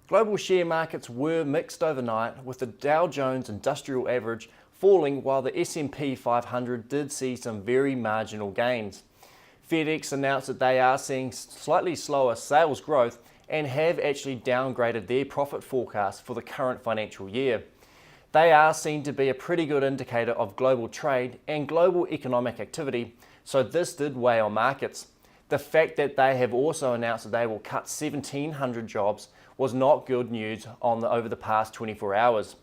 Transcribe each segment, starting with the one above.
Global share markets were mixed overnight, with the Dow Jones Industrial Average falling while the S&P 500 did see some very marginal gains. FedEx announced that they are seeing slightly slower sales growth and have actually downgraded their profit forecast for the current financial year. They are seen to be a pretty good indicator of global trade and global economic activity, so this did weigh on markets. The fact that they have also announced that they will cut 1,700 jobs was not good news over the past 24 hours.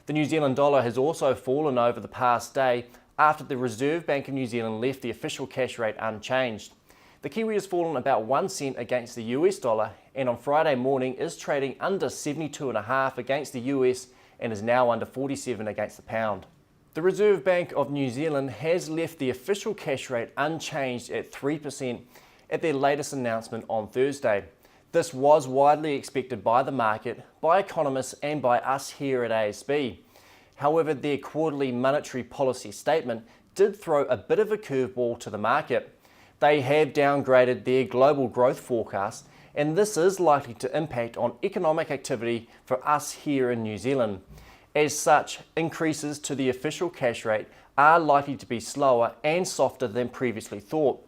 The New Zealand dollar has also fallen over the past day after the Reserve Bank of New Zealand left the official cash rate unchanged. The Kiwi has fallen about 1 cent against the US dollar and on Friday morning is trading under 72.5 against the US and is now under 47 against the pound. The Reserve Bank of New Zealand has left the official cash rate unchanged at 3% at their latest announcement on Thursday. This was widely expected by the market, by economists and by us here at ASB. However, their quarterly monetary policy statement did throw a bit of a curveball to the market. They have downgraded their global growth forecast, and this is likely to impact on economic activity for us here in New Zealand. As such, increases to the official cash rate are likely to be slower and softer than previously thought.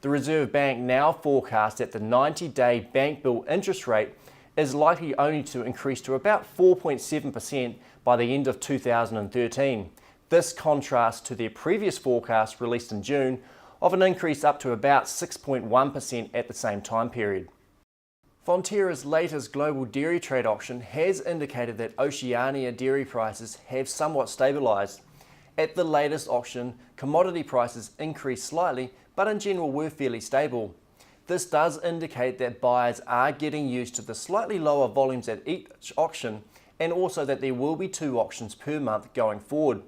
The Reserve Bank now forecasts that the 90-day bank bill interest rate is likely only to increase to about 4.7% by the end of 2013. This contrasts to their previous forecast released in June of an increase up to about 6.1% at the same time period. Fonterra's latest global dairy trade auction has indicated that Oceania dairy prices have somewhat stabilised. At the latest auction, commodity prices increased slightly, but in general were fairly stable. This does indicate that buyers are getting used to the slightly lower volumes at each auction and also that there will be 2 auctions per month going forward.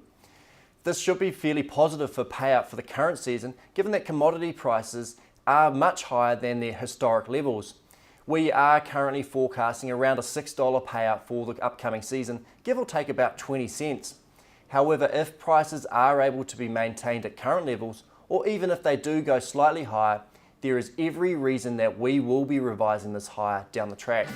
This should be fairly positive for payout for the current season, given that commodity prices are much higher than their historic levels. We are currently forecasting around a $6 payout for the upcoming season, give or take about 20 cents. However, if prices are able to be maintained at current levels, or even if they do go slightly higher, there is every reason that we will be revising this higher down the track.